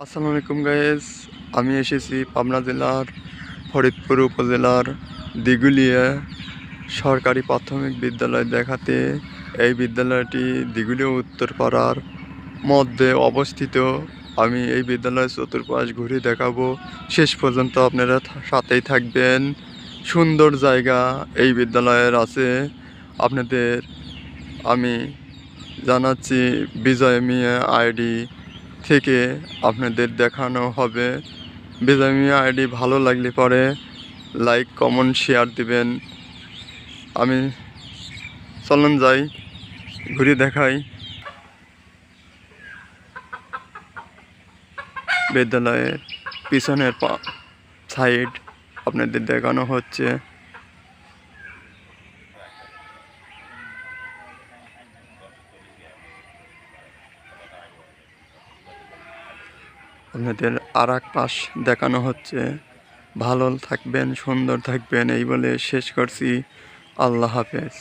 আসসালামু আলাইকুম গাইস, আমি এসেছি পাবনা জেলার ফরিদপুর উপজেলার দিঘুলিয়া সরকারি প্রাথমিক বিদ্যালয় দেখাতে। এই বিদ্যালয়টি দিঘুলিয়া উত্তরপাড়ার মধ্যে অবস্থিত। আমি এই বিদ্যালয়ের চতুর্পাশ ঘুরে দেখাবো, শেষ পর্যন্ত আপনারা সাথেই থাকবেন। সুন্দর জায়গা এই বিদ্যালয়ের আছে। আপনাদের আমি জানাচ্ছি বিজয় মিয়া আইডি থেকে আপনাদের দেখানো হবে। বিজয় মিয়া আইডি ভালো লাগলে পরে লাইক কমেন্ট শেয়ার দিবেন। আমি চলুন যাই, ঘুরে দেখাই বিদ্যালয়ের পিছনের সাইড আপনাদের দেখানো হচ্ছে। আপনাদের আর এক পাশ দেখানো হচ্ছে। ভালো থাকবেন, সুন্দর থাকবেন এই বলে শেষ করছি। আল্লাহ হাফেজ।